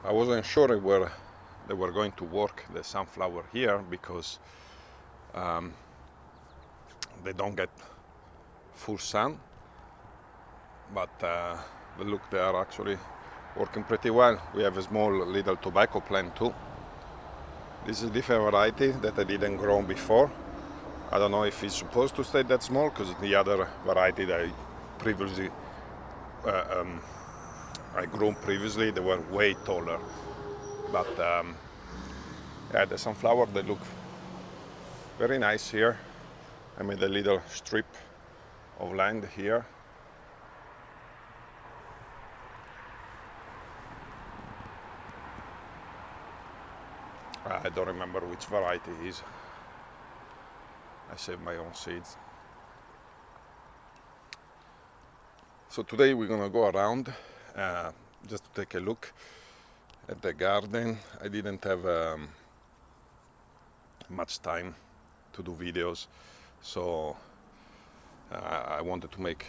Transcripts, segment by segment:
I wasn't sure where they were going to work the sunflower here because they don't get full sun, but look, they are actually working pretty well. We have a small little tobacco plant too. This is a different variety that I didn't grow before. I don't know if it's supposed to stay that small because the other variety that I previously I grew previously, they were way taller. But yeah, the sunflower, they look very nice here. I made a little strip of land here. I don't remember which variety it is. I saved my own seeds. So today we're gonna go around just to take a look at the garden. I didn't have much time to do videos, so I wanted to make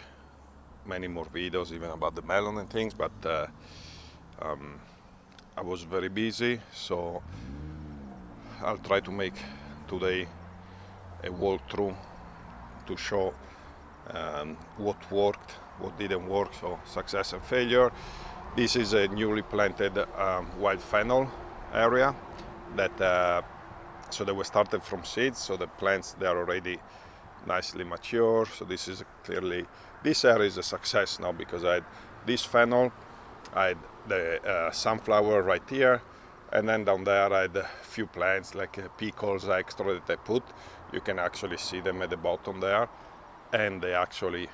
many more videos even about the melon and things, but I was very busy, so I'll try to make today a walkthrough to show what worked, what didn't work, so success and failure. This is a newly planted wild fennel area that so they were started from seeds, so the plants, they are already nicely mature. So this is clearly, this area is a success now because I had this fennel, I had the sunflower right here, and then down there I had a few plants like pickles extra that I put. You can actually see them at the bottom there, and they actually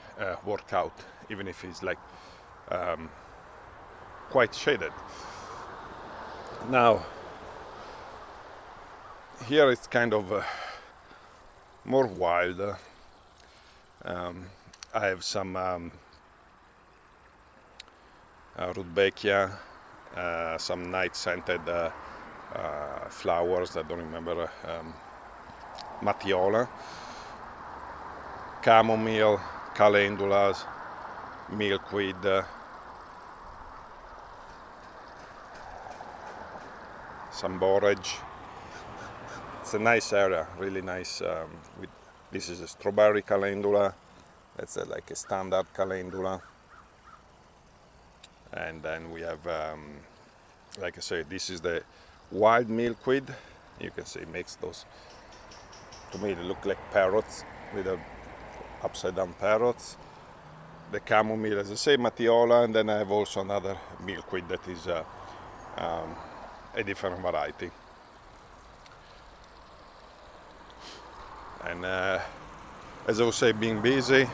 work out, even if it's like quite shaded. Now, here it's kind of more wild. I have some rudbeckia, some night-scented flowers, I don't remember, matiola, chamomile, calendulas, milkweed, some borage. It's a nice area, really nice. This is a strawberry calendula. That's like a standard calendula. And then we have, like I say, this is the wild milkweed. You can see it makes those, to me they look like parrots, little upside down parrots. The chamomile, as I say, matiola, and then I have also another milkweed that is a different variety. And as I was saying, being busy,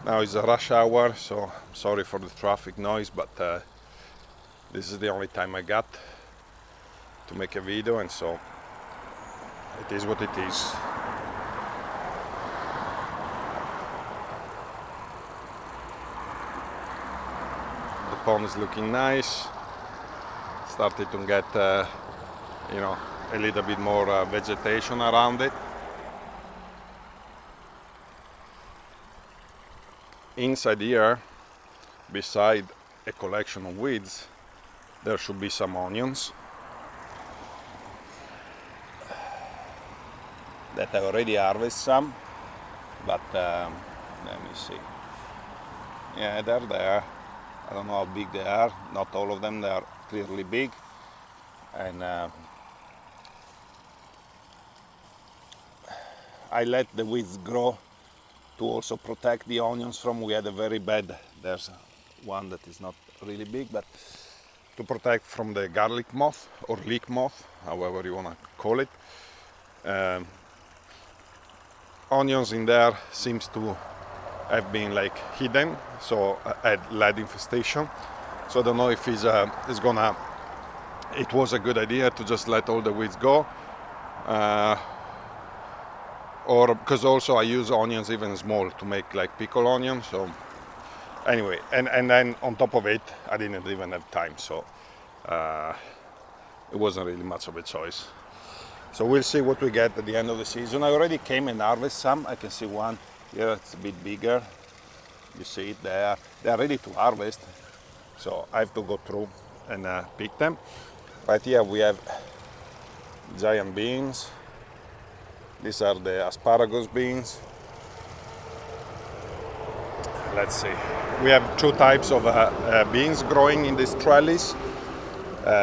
now it's a rush hour, so I'm sorry for the traffic noise, but this is the only time I got to make a video, and so it is what it is. The pond is looking nice. Started to get, you know, a little bit more vegetation around it. Inside here, beside a collection of weeds, there should be some onions that I already harvested some, but let me see. Yeah, they're there. I don't know how big they are. Not all of them, they are clearly big. And I let the weeds grow to also protect the onions from, we had a very bad, there's one that is not really big, but to protect from the garlic moth or leek moth, however you want to call it. Onions in there seems to have been like hidden, so I had lead infestation. So I don't know if it was a good idea to just let all the weeds go. Or because also I use onions even small to make like pickle onions. So anyway, and then on top of it, I didn't even have time, so it wasn't really much of a choice. So we'll see what we get at the end of the season. I already came and harvested some. I can see one here, it's a bit bigger. You see it there. They are ready to harvest. So I have to go through and pick them. Right here we have giant beans. These are the asparagus beans. Let's see. We have two types of beans growing in this trellis.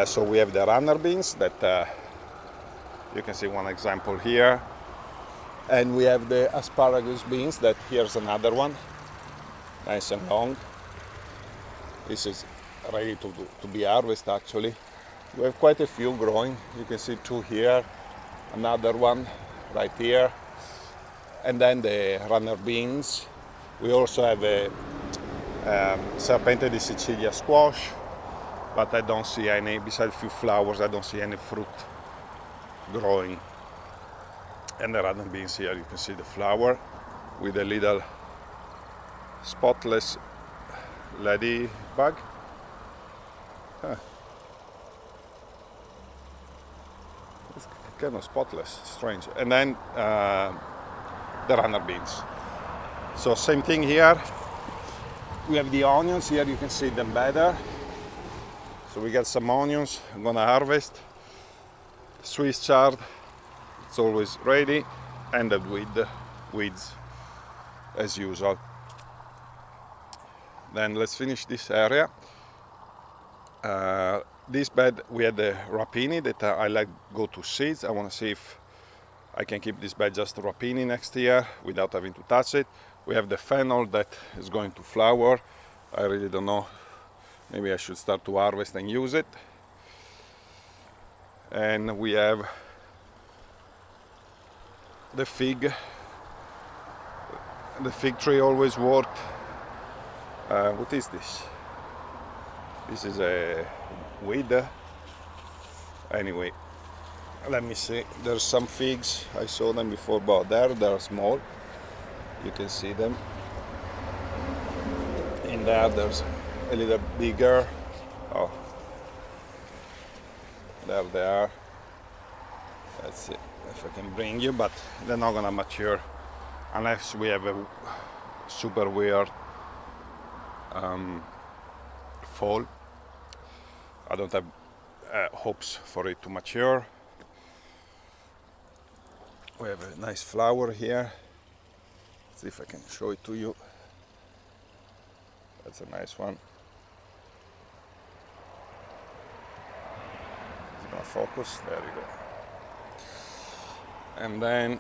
So we have the runner beans that you can see one example here. And we have the asparagus beans that here's another one. Nice and long. This is ready to be harvested actually. We have quite a few growing. You can see two here, another one right here. And then the runner beans. We also have a Serpente di Sicilia squash, but I don't see any, besides a few flowers, I don't see any fruit growing. And the runner beans here, you can see the flower with a little spotless ladybug. It's kind of spotless, strange. And then the runner beans. So same thing here. We have the onions here, you can see them better. So we got some onions, I'm gonna harvest. Swiss chard, it's always ready, and the weeds as usual. Then let's finish this area. This bed we had the rapini that I like go to seeds. I want to see if I can keep this bed just rapini next year without having to touch it. We have the fennel that is going to flower. I really don't know. Maybe I should start to harvest and use it. And we have the fig. The fig tree always worked. What is this? This is a weed. Anyway, let me see. There's some figs. I saw them before, but they're small. You can see them. In there's a little bigger. Oh, there they are. Let's see if I can bring you, but they're not gonna mature unless we have a super weird fall. I don't have hopes for it to mature. We have a nice flower here. Let's see if I can show it to you. That's a nice one. It's gonna focus. There you go. And then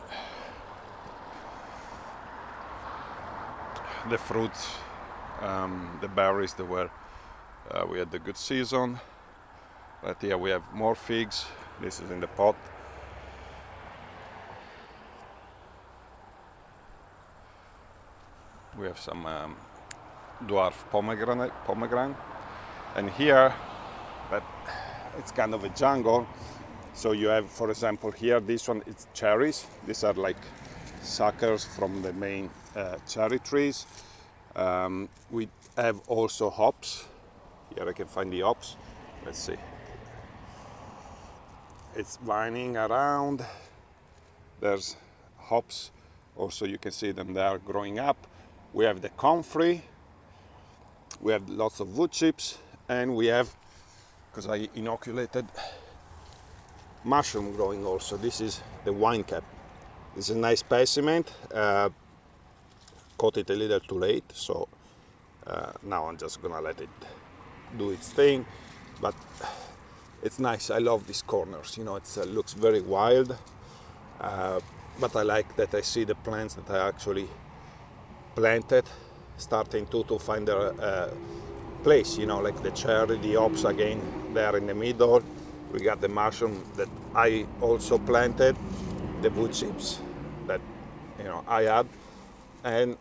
the fruits, the berries that were, we had the good season. Right here we have more figs. This is in the pot. We have some dwarf pomegranate, and here, but it's kind of a jungle. So you have, for example, here this one, it's cherries. These are like suckers from the main cherry trees. We have also hops. Here I can find the hops. Let's see. It's vining around. There's hops. Also, you can see them there growing up. We have the comfrey. We have lots of wood chips, and we have, because I inoculated, mushroom growing also. This is the wine cap. This is a nice specimen. Caught it a little too late, so now I'm just gonna let it do its thing. But it's nice. I love these corners. You know, it looks very wild, but I like that I see the plants that I actually planted starting to find their place. You know, like the cherry, the hops again there in the middle. We got the mushroom that I also planted, the wood chips that I had, and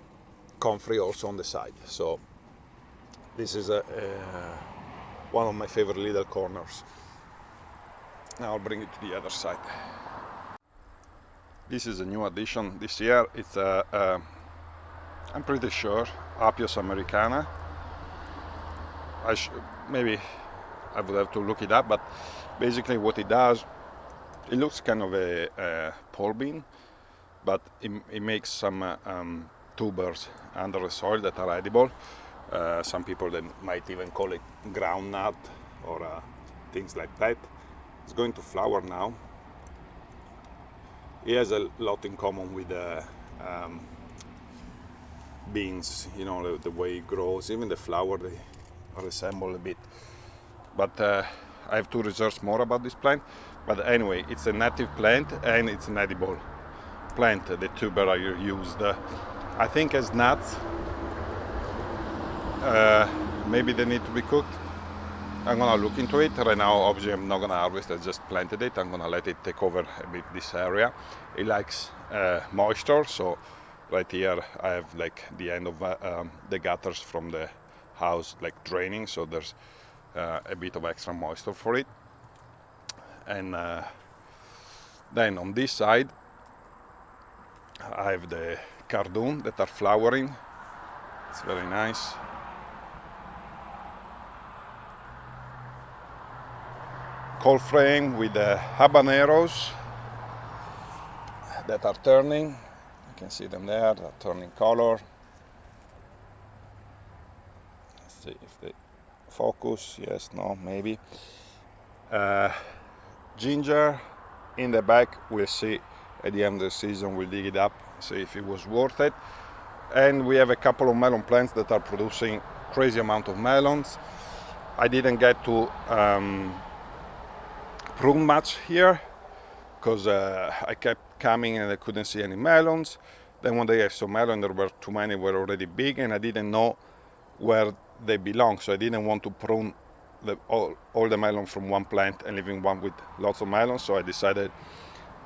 comfrey also on the side. So this is one of my favorite little corners. Now I'll bring it to the other side. This is a new addition this year. It's I'm pretty sure Apios americana. Maybe I would have to look it up, but basically what it does, it looks kind of a pole bean, but it makes some tubers under the soil that are edible. Some people they might even call it groundnut or things like that. It's going to flower now. It has a lot in common with beans, you know, the way it grows. Even the flower, they resemble a bit. But I have to research more about this plant. But anyway, it's a native plant and it's an edible plant. The tuber are used, I think, as nuts. Maybe they need to be cooked. I'm gonna look into it. Right now, obviously, I'm not gonna harvest. I just planted it. I'm gonna let it take over a bit this area. It likes moisture, so right here I have like the end of the gutters from the house like draining, so there's a bit of extra moisture for it. And then on this side I have the cardoon that are flowering. It's very nice. Cold frame with the habaneros that are turning. You can see them there, they're turning color. Let's see if they focus. Yes, no, maybe. Ginger in the back. We'll see at the end of the season. We'll dig it up, see if it was worth it. And we have a couple of melon plants that are producing crazy amount of melons. I didn't get to prune much here because I kept coming and I couldn't see any melons. Then one day I saw melon, there were too many, were already big, and I didn't know where they belong, so I didn't want to prune all the melon from one plant and leaving one with lots of melons. So I decided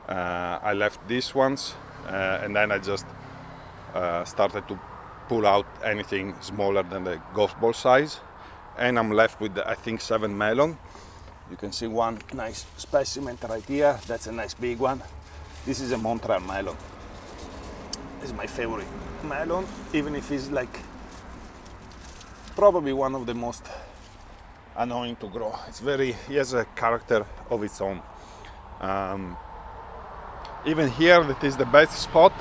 I left these ones and then I just started to pull out anything smaller than the golf ball size, and I'm left with I think 7 melon. You can see one nice specimen right here. That's a nice big one. This is a Montreal melon. This is my favorite melon, even if it's like probably one of the most annoying to grow. He has a character of its own. Even here, that is the best spot.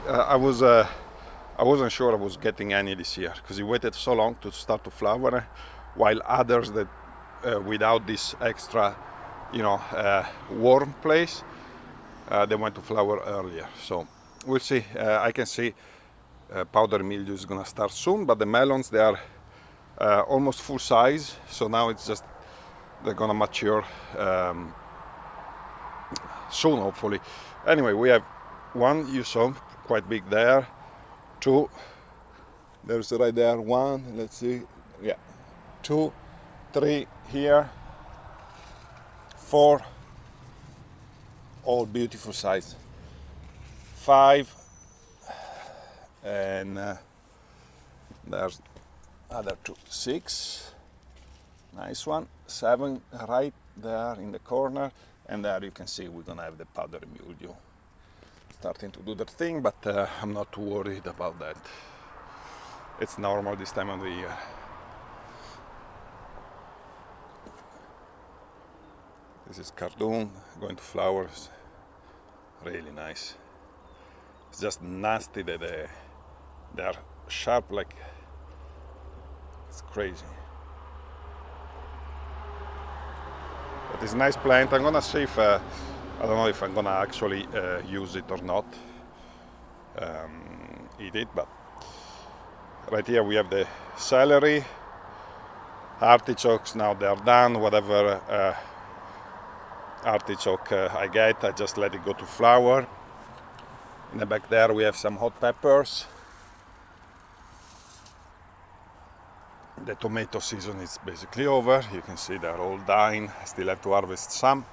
I wasn't sure I was getting any this year because it waited so long to start to flower, while others that without this extra, warm place, they went to flower earlier. So we'll see. I can see powdery mildew is gonna start soon, but the melons, they are almost full size. So now it's just they're gonna mature soon, hopefully. Anyway, we have one you saw quite big there, two. There's right there one. Let's see. Yeah, 2, 3 here, 4, all beautiful size, 5, and there's other 2, 6, nice one, 7 right there in the corner, and there you can see we're gonna have the powdery mildew starting to do their thing, but I'm not too worried about that. It's normal this time of the year. This is cardoon going to flowers, really nice. It's just nasty that they are sharp, like it's crazy. But it's a nice plant. I'm gonna see if I don't know if I'm gonna actually use it or not, eat it. But right here we have the celery, artichokes. Now they are done. Whatever artichoke I get, I just let it go to flower. In the back there we have some hot peppers. The tomato season is basically over. You can see they're all dying. I still have to harvest some.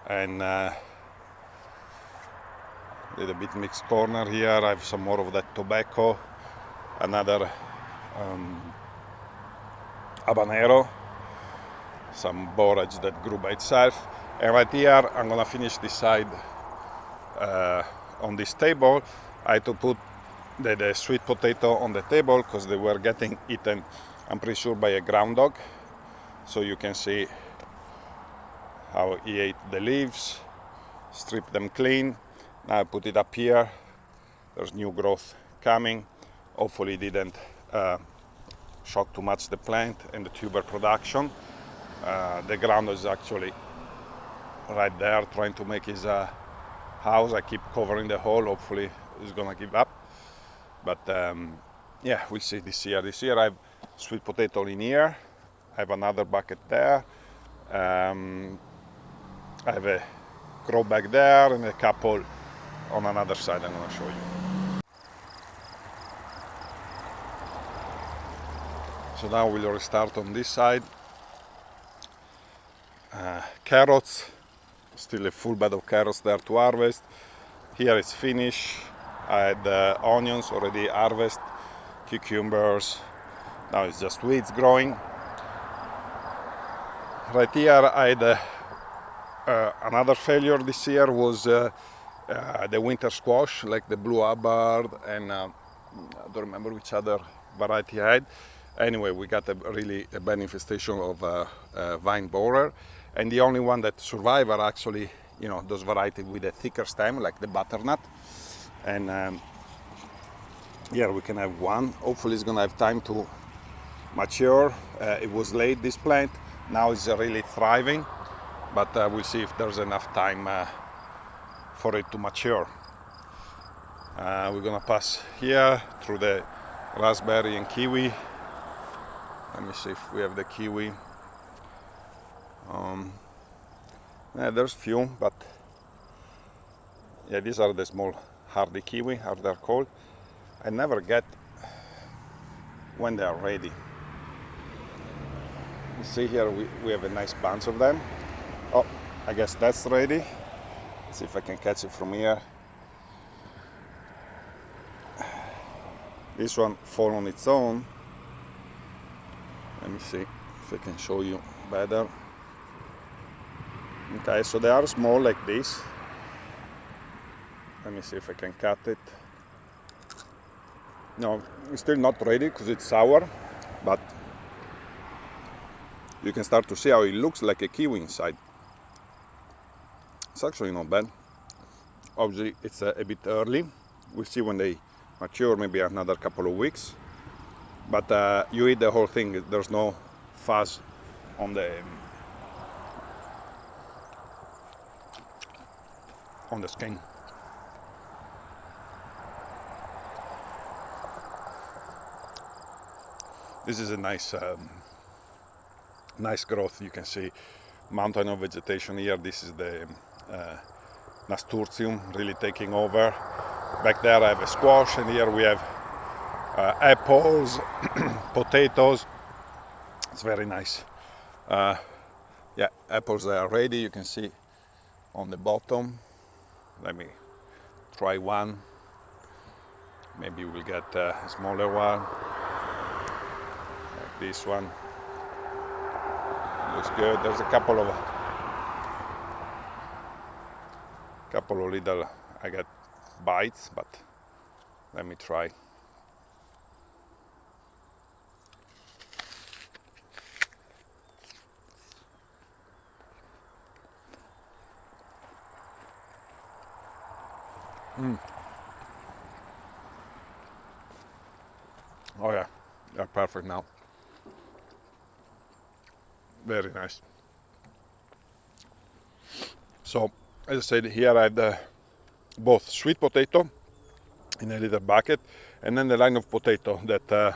And little bit mixed corner here. I have some more of that tobacco. Another habanero. Some borage that grew by itself. And right here I'm gonna finish this side on this table. I had to put the sweet potato on the table because they were getting eaten, I'm pretty sure, by a groundhog. So you can see how he ate the leaves, stripped them clean. Now I put it up here. There's new growth coming. Hopefully it didn't shock too much the plant and the tuber production. The ground is actually right there, trying to make his house. I keep covering the hole. Hopefully he's gonna give up. But yeah, we'll see this year. This year I have sweet potato in here. I have another bucket there. I have a grow bag there and a couple on another side. I'm gonna show you. So now we'll restart on this side. Carrots, still a full bed of carrots there to harvest. Here it's finished. I had onions already harvested, cucumbers. Now it's just weeds growing. Right here I had another failure this year was the winter squash, like the blue hubbard, and I don't remember which other variety I had. Anyway, we got a bad infestation of vine borer, and the only one that survived are actually, you know, those varieties with a thicker stem, like the butternut. And here we can have one. Hopefully it's gonna have time to mature. It was late, this plant. Now it's really thriving, but we'll see if there's enough time for it to mature. We're gonna pass here through the raspberry and kiwi. Let me see if we have the kiwi. Yeah, there's few, but yeah, these are the small hardy kiwi, as they're called. I never get when they are ready. You see here we have a nice bunch of them. Oh, I guess that's ready. Let's see if I can catch it from here. This one fall on its own. Let me see if I can show you better. Okay, so they are small like this. Let me see if I can cut it. No, it's still not ready because it's sour, but you can start to see how it looks like a kiwi inside. It's actually not bad. Obviously it's a bit early. We'll see when they mature, maybe another couple of weeks. But you eat the whole thing. There's no fuzz on the skin. This is a nice growth. You can see mountain of vegetation here. This is the nasturtium really taking over. Back there I have a squash, and here we have apples, potatoes. It's very nice. Yeah, apples are ready. You can see on the bottom. Let me try one. Maybe we'll get a smaller one. Like this one. Looks good. There's a couple of little, I got bites, but let me try. Oh yeah, they're perfect now. Very nice. So, as I said, here I had both sweet potato in a little bucket, and then the line of potato that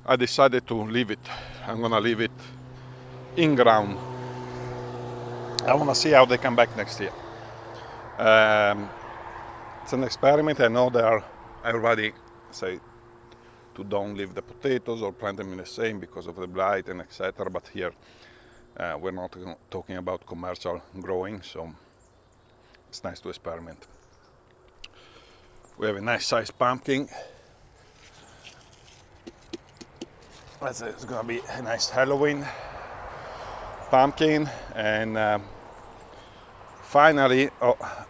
I decided to leave it. I'm gonna leave it in ground. I wanna see how they come back next year. It's an experiment. I know everybody say to don't leave the potatoes or plant them in the same because of the blight and etc. But here we're not talking about commercial growing, so it's nice to experiment. We have a nice sized pumpkin. It's gonna be a nice Halloween pumpkin. And finally,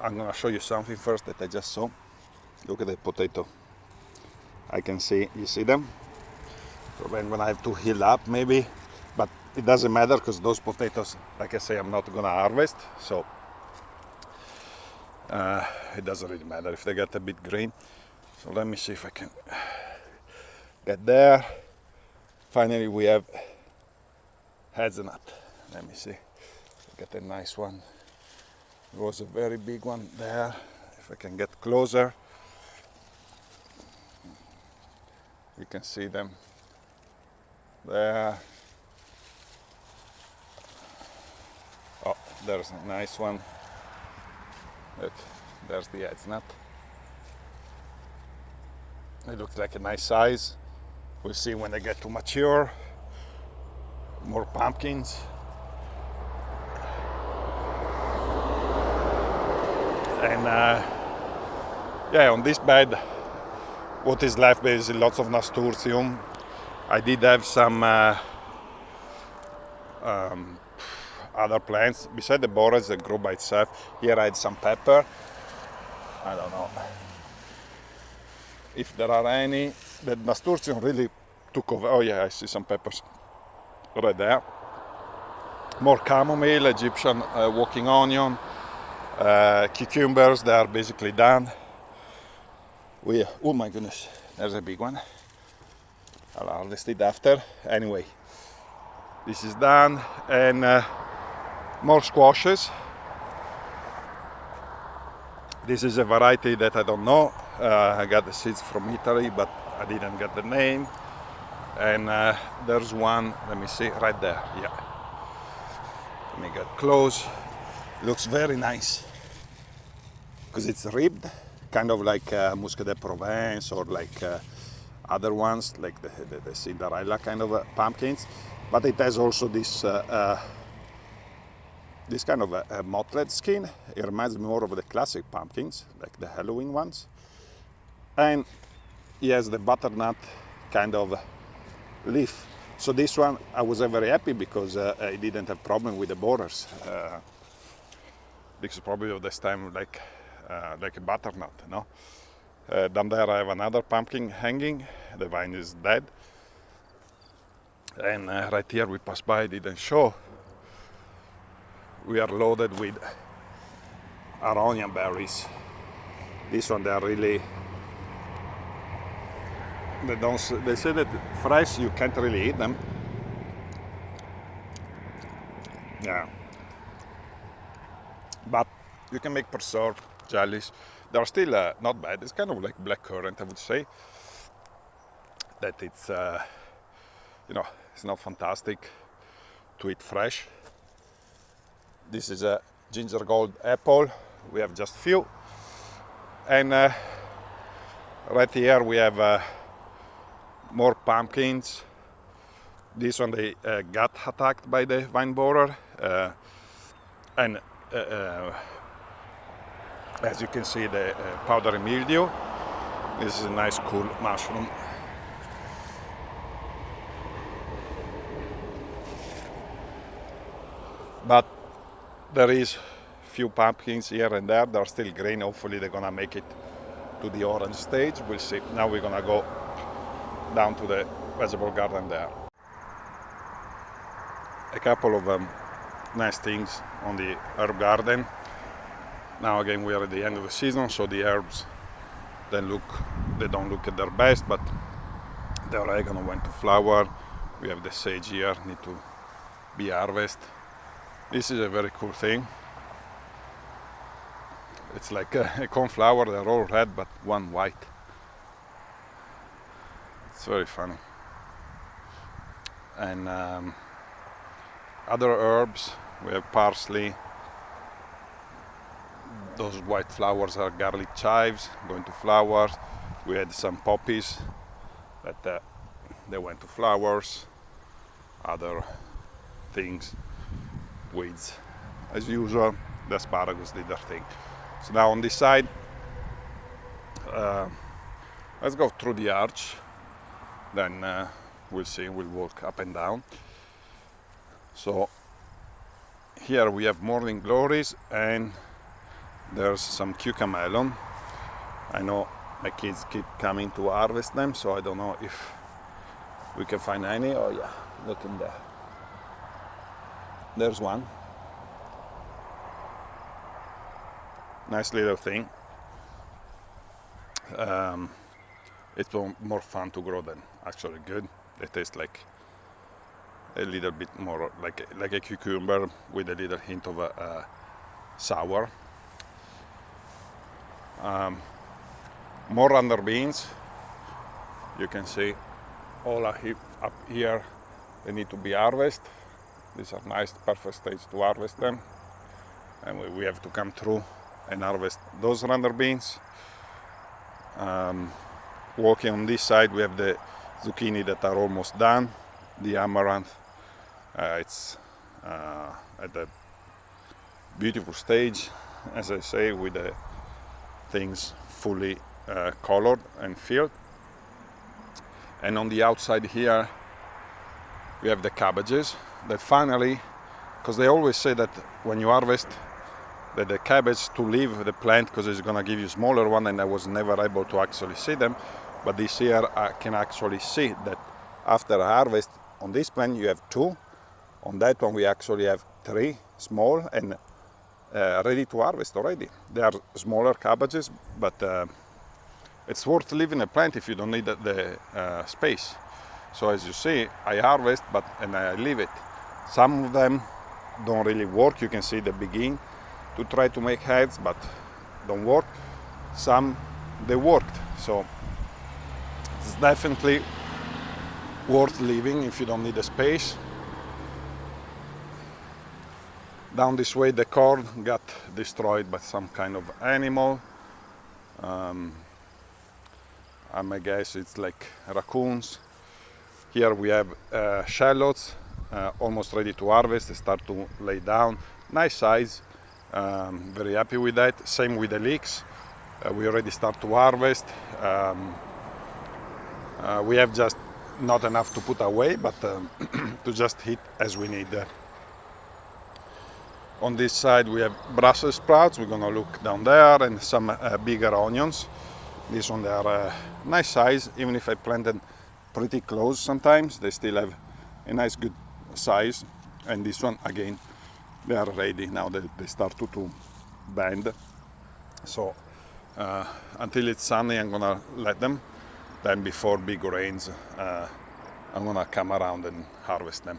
I'm gonna show you something first that I just saw. Look at the potato. I can see, you see them? So I'm gonna have to heal up maybe, but it doesn't matter because those potatoes, like I say, I'm not gonna harvest, so it doesn't really matter if they get a bit green. So let me see if I can get there. Finally we have hazelnut. Let me see. Get a nice one. There was a very big one there. If I can get closer, you can see them there. Oh, there's a nice one. Look, there's the hazelnut. It looks like a nice size. We'll see when they get to mature. More pumpkins. And yeah, on this bed, what is left is lots of nasturtium. I did have some other plants beside the borers that grow by itself. Here I had some pepper. I don't know if there are any. The nasturtium really took over. Oh yeah, I see some peppers right there. More chamomile, Egyptian walking onion, cucumbers. They are basically done. Oh my goodness, there's a big one. I'll harvest it after. Anyway, this is done, and more squashes. This is a variety that I don't know. I got the seeds from Italy, but I didn't get the name. And there's one, let me see, right there. Yeah. Let me get close. Looks very nice because it's ribbed, kind of like Muscat de Provence or like other ones, like the Cinderella kind of pumpkins. But it has also this this kind of a mottled skin. It reminds me more of the classic pumpkins, like the Halloween ones. And he has the butternut kind of leaf. So this one, I was very happy because I didn't have problem with the borders. Because probably of this time like a butternut, no? Down there I have another pumpkin hanging. The vine is dead. And right here we passed by, didn't show. We are loaded with aronia berries. This one, they are really, they say that fresh you can't really eat them. Yeah. But you can make preserved jellies. They are still not bad. It's kind of like blackcurrant, I would say. That it's, you know, it's not fantastic to eat fresh. This is a ginger gold apple. We have just few. And right here we have more pumpkins. This one they got attacked by the vine borer. And as you can see, the powdery mildew. This is a nice cool mushroom. But there is few pumpkins here and there. They're still green. Hopefully they're gonna make it to the orange stage. We'll see. Now we're gonna go down to the vegetable garden there. A couple of nice things on the herb garden. Now again we are at the end of the season, so the herbs they don't look at their best, but the oregano went to flower. We have the sage here, need to be harvested. This is a very cool thing. It's like a cornflower, they're all red but one white. It's very funny. And other herbs, we have parsley. Those white flowers are garlic chives going to flowers. We had some poppies that they went to flowers. Other things, weeds, as usual. The asparagus did their thing. So now on this side, let's go through the arch. Then we'll see. We'll walk up and down. So here we have morning glories and there's some cucamelon. I know my kids keep coming to harvest them, so I don't know if we can find any. Oh yeah, look in there. There's one. Nice little thing. It's more fun to grow than actually good. They taste like a little bit more like a cucumber with a little hint of sour. More runner beans. You can see all up here. They need to be harvested. These are nice, perfect stage to harvest them. And we have to come through and harvest those runner beans. Walking on this side, we have the zucchini that are almost done. The amaranth, it's at a beautiful stage, as I say, with the things fully colored and filled. And on the outside here, we have the cabbages that finally, because they always say that when you harvest that the cabbage to leave the plant because it's going to give you smaller one, and I was never able to actually see them. But this year I can actually see that after harvest on this plant you have 2. On that one we actually have 3 small and ready to harvest already. They are smaller cabbages, but it's worth leaving a plant if you don't need the space. So as you see, I harvest and I leave it. Some of them don't really work. You can see the beginning to try to make heads, but don't work. Some they worked, so it's definitely worth leaving if you don't need the space. Down this way the corn got destroyed by some kind of animal. I may guess it's like raccoons. Here we have shallots almost ready to harvest. They start to lay down. Nice size. Very happy with that. Same with the leeks. We already start to harvest. We have just not enough to put away, but to just eat as we need. On this side we have Brussels sprouts. We're gonna look down there, and some bigger onions. This one, they are nice size. Even if I planted pretty close, sometimes they still have a nice good size. And this one again, they are ready now that they start to bend. So until it's sunny I'm gonna let them. Then before big rains I'm gonna come around and harvest them.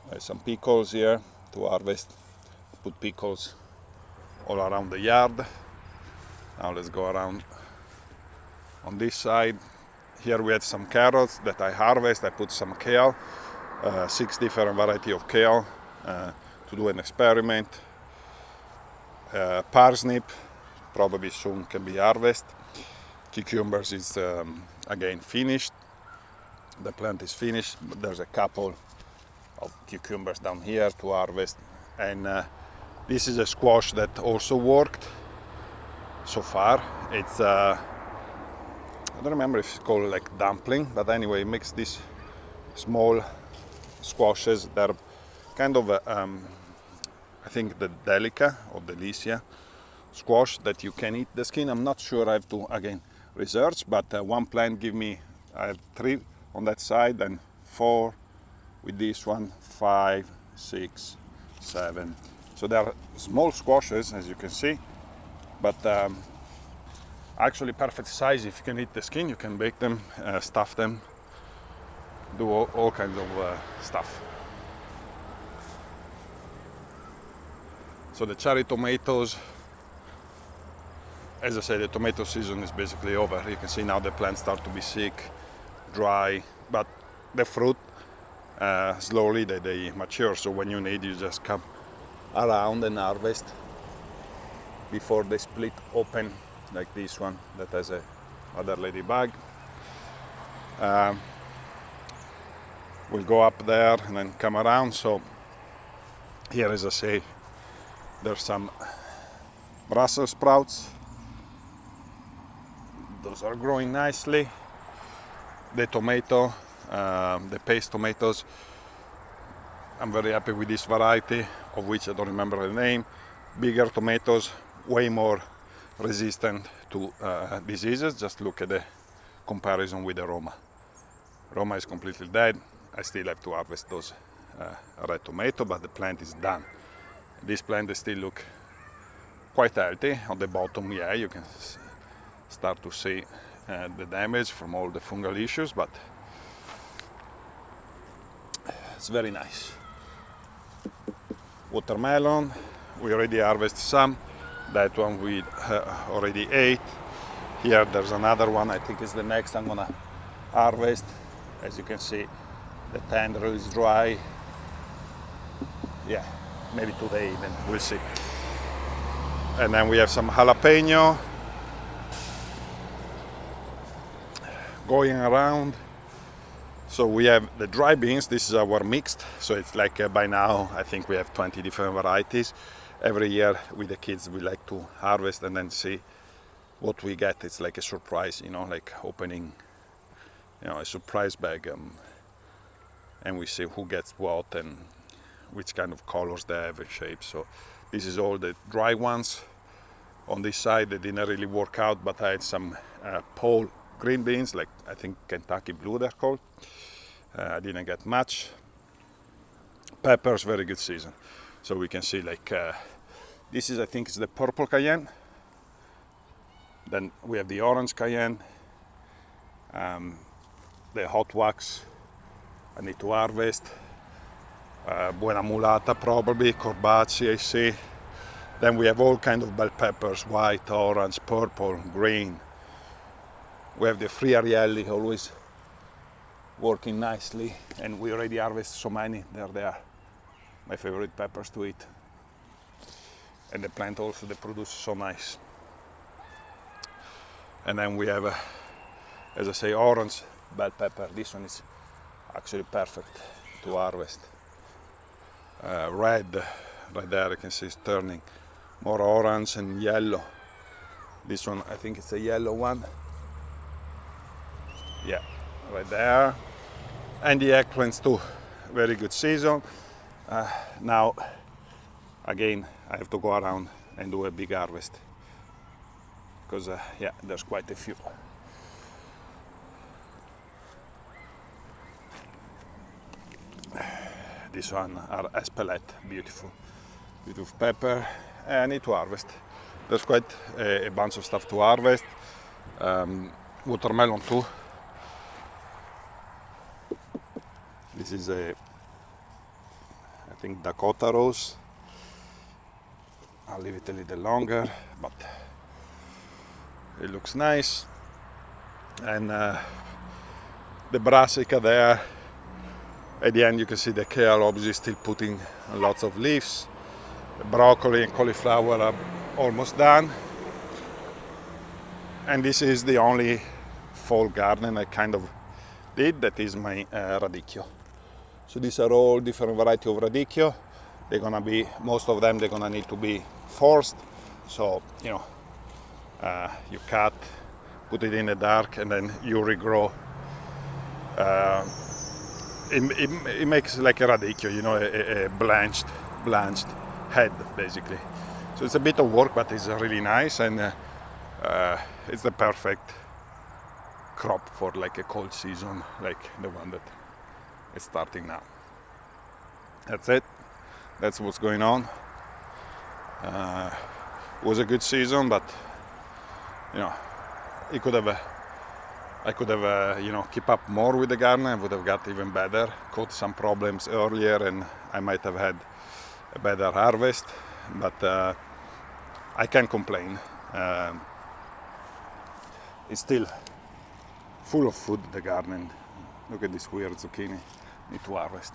There's some pickles here to harvest. Put pickles all around the yard. Now let's go around on this side. Here we had some carrots that I harvest. I put some kale, 6 different variety of kale to do an experiment. Parsnip probably soon can be harvested. Cucumbers is again finished. The plant is finished, but there's a couple of cucumbers down here to harvest. And this is a squash that also worked so far. It's I don't remember if it's called like dumpling, but anyway, it makes these small squashes. They're kind of I think the Delica or Delicia squash that you can eat the skin. I'm not sure. I have to again research, but one plant give me I have 3 on that side and 4 with this one, 5, 6, 7. So they are small squashes, as you can see, but actually perfect size. If you can eat the skin, you can bake them, stuff them, do all kinds of stuff. So the cherry tomatoes, as I said, the tomato season is basically over. You can see now the plants start to be sick, dry, but the fruit slowly they mature. So when you need, you just come around and harvest before they split open, like this one that has a other ladybug. We'll go up there and then come around. So here, as I say, there's some Brussels sprouts. Those are growing nicely. The tomato, the paste tomatoes, I'm very happy with this variety, of which I don't remember the name. Bigger tomatoes, way more resistant to diseases. Just look at the comparison with the Roma. Roma is completely dead. I still have to harvest those red tomato, but the plant is done. This plant, they still look quite healthy. On the bottom, yeah, you can start to see the damage from all the fungal issues, but it's very nice. Watermelon, we already harvested some. That one we already ate. Here there's another one, I think it's the next I'm gonna harvest. As you can see, the tendril is dry. Yeah, maybe today even, we'll see. And then we have some jalapeno going around. So we have the dry beans. This is our mixed, so it's like by now I think we have 20 different varieties. Every year with the kids we like to harvest and then see what we get. It's like a surprise, you know, like opening, you know, a surprise bag, and we see who gets what and which kind of colors they have and shapes. So this is all the dry ones. On this side they didn't really work out, but I had some pole green beans, like I think Kentucky Blue they're called. I didn't get much. Peppers, very good season. So we can see like this is, I think, is the purple cayenne. Then we have the orange cayenne, the hot wax I need to harvest, Buena Mulata probably, Corbaci I see. Then we have all kind of bell peppers, white, orange, purple, green. We have the Friarielli always working nicely, and we already harvested so many. There they are, my favorite peppers to eat. And the plant also, they produce so nice. And then we have, as I say, orange bell pepper. This one is actually perfect to harvest. Red, right there you can see it's turning more orange and yellow. This one, I think it's a yellow one. Yeah, right there. And the eggplants too, very good season. Now, again, I have to go around and do a big harvest because, yeah, there's quite a few. This one are Espelette, beautiful pepper. I need to harvest. There's quite a bunch of stuff to harvest. Watermelon too. This is I think Dakota rose. I'll leave it a little longer, but it looks nice. And the brassica there. At the end you can see the kale obviously still putting lots of leaves. The broccoli and cauliflower are almost done. And this is the only fall garden I kind of did, that is my radicchio. So these are all different variety of radicchio. They're gonna be, most of them they're gonna need to be forced. So, you know, you cut, put it in the dark, and then you regrow. It makes like a radicchio, you know, a blanched head basically. So it's a bit of work, but it's really nice, and it's the perfect crop for like a cold season like the one that is starting now. That's it. That's what's going on. It was a good season, but you know, I could have you know, keep up more with the garden. I would have got even better. Caught some problems earlier, and I might have had a better harvest. But I can't complain. It's still full of food, the garden. Look at this weird zucchini. Need to harvest.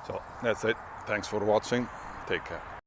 So that's it. Thanks for watching. Take care.